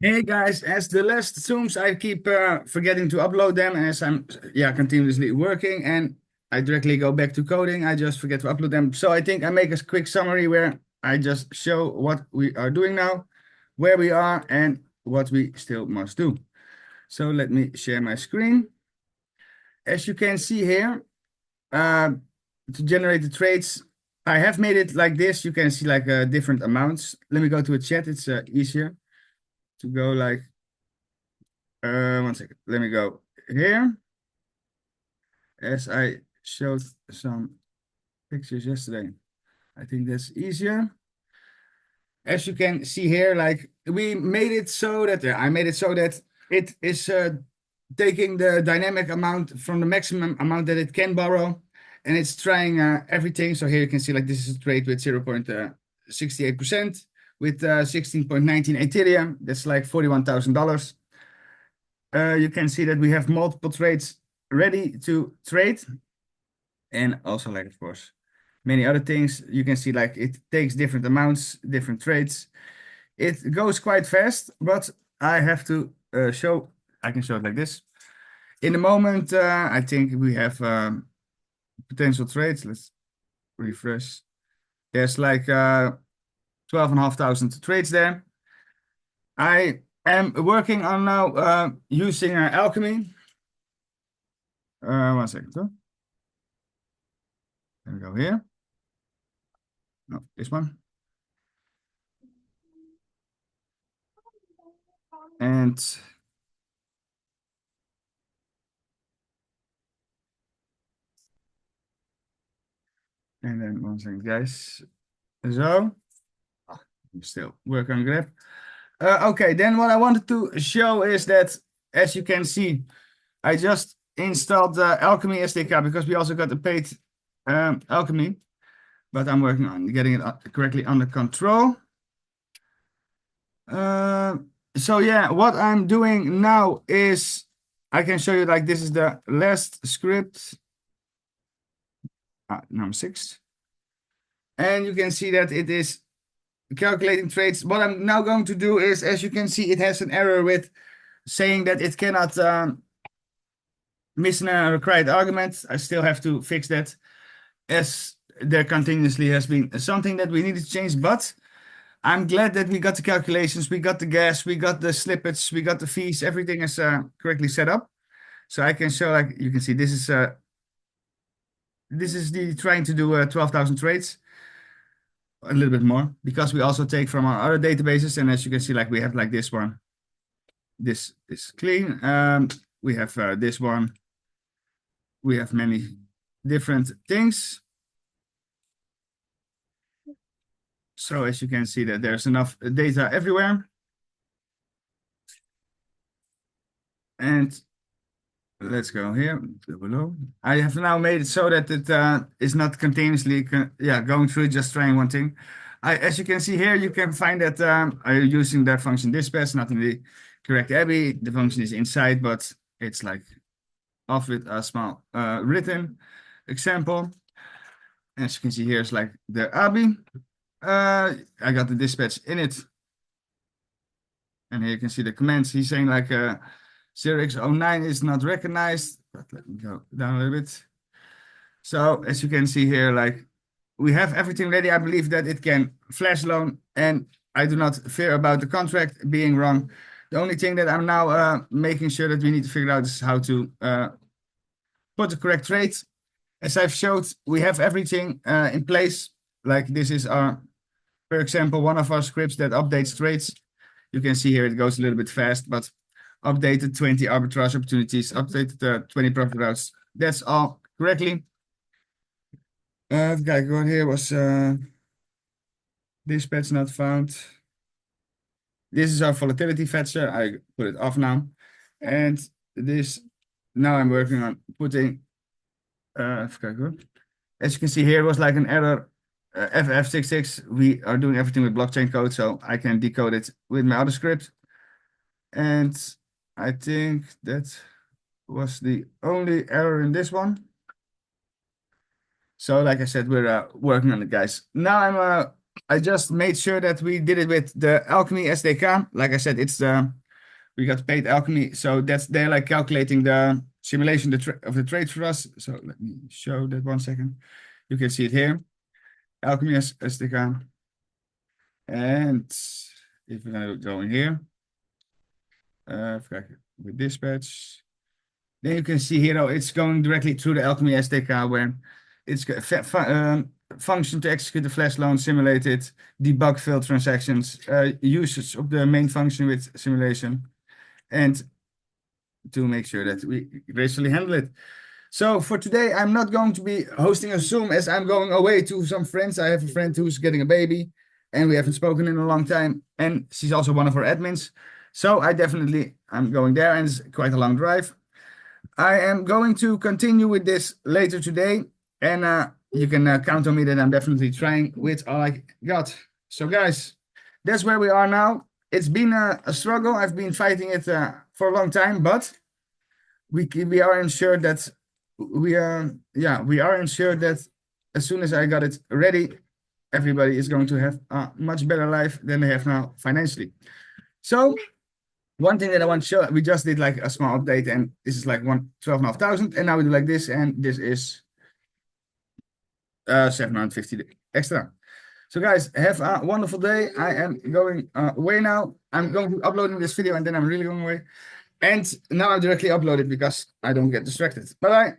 Hey guys, as the last Zooms, I keep forgetting to upload them as I'm continuously working and I directly go back to coding. I just forget to upload them. So I think I make a quick summary where I just show what we are doing now, where we are, and what we still must do. So let me share my screen. As you can see here, uh, to generate the trades, I have made it like this. You can see like different amounts. Let me go to a chat. It's easier to go like 1 second. Let me go here. As I showed some pictures yesterday, I think that's easier. As you can see here, like we made it so that I made it so that it is taking the dynamic amount from the maximum amount that it can borrow, and it's trying everything. So here you can see like this is a trade with 0.68% with 16.19 Ethereum. That's like $41,000. You can see that we have multiple trades ready to trade. And also like, of course, many other things. You can see like it takes different amounts, different trades. It goes quite fast, but I have to I can show it like this. In the moment, I think we have potential trades. Let's refresh. There's like 12,500 trades there. I am working on now using Alchemy. 1 second. Huh? Let me go here. No, this one. And then 1 second, guys. So, I'm still working on graph. Okay, then what I wanted to show is that, as you can see, I just installed the Alchemy SDK because we also got the paid Alchemy, but I'm working on getting it correctly under control. So yeah, what I'm doing now is I can show you like this is the last script, number 6. And you can see that it is calculating trades. What I'm now going to do is, as you can see, it has an error with saying that it cannot miss a required argument. I still have to fix that, as there continuously has been something that we need to change. But I'm glad that we got the calculations, we got the gas, we got the slippage, we got the fees. Everything is correctly set up. So I can show, like you can see, this is the trying to do 12,000 trades. A little bit more because we also take from our other databases, and as you can see, like we have like this one. This is clean. We have this one. We have many different things. So as you can see that there's enough data everywhere. And let's go here below. I have now made it so that it is not continuously going through just trying one thing. As you can see here, you can find that I'm using the function dispatch, not in the correct Abbey. The function is inside, but it's like off with a small written example. As you can see here, it's like the Abbey. I got the dispatch in it. And here you can see the commands. He's saying like 0x09 is not recognized, but let me go down a little bit. So as you can see here, like we have everything ready. I believe that it can flash loan, and I do not fear about the contract being wrong. The only thing that I'm now making sure that we need to figure out is how to put the correct trade. As I've showed, we have everything in place. Like this is our, for example, one of our scripts that updates trades. You can see here it goes a little bit fast, but updated 20 arbitrage opportunities, updated 20 profit routes. That's all correctly. The guy going here was dispatch not found. This is our volatility fetcher. I put it off now. And this, now I'm working on putting, as you can see here, it was like an error, FF66. We are doing everything with blockchain code, so I can decode it with my other script. And I think that was the only error in this one. So like I said, we're working on it, guys. Now I'm I just made sure that we did it with the Alchemy SDK. Like I said, it's we got paid Alchemy, so that's they're like calculating the simulation of the trade for us. So let me show that 1 second. You can see it here, Alchemy SDK. And if we're gonna go in here, with dispatch, then you can see here, oh, it's going directly through the Alchemy SDK where it's function to execute the flash loan simulated, debug failed transactions, usage of the main function with simulation, and to make sure that we gracefully handle it. So for today, I'm not going to be hosting a Zoom as I'm going away to some friends. I have a friend who's getting a baby and we haven't spoken in a long time. And she's also one of our admins. So I'm going there and it's quite a long drive. I am going to continue with this later today. And you can count on me that I'm definitely trying with all I got. So guys, that's where we are now. It's been a struggle. I've been fighting it for a long time, but we are ensured that we are ensured that as soon as I got it ready, everybody is going to have a much better life than they have now financially. So one thing that I want to show, we just did like a small update, and this is like 12,500, and now we do like this, and this is 750 extra. So guys, have a wonderful day. I am going away now. I'm going to be uploading this video and then I'm really going away. And now I directly upload it because I don't get distracted. Bye-bye.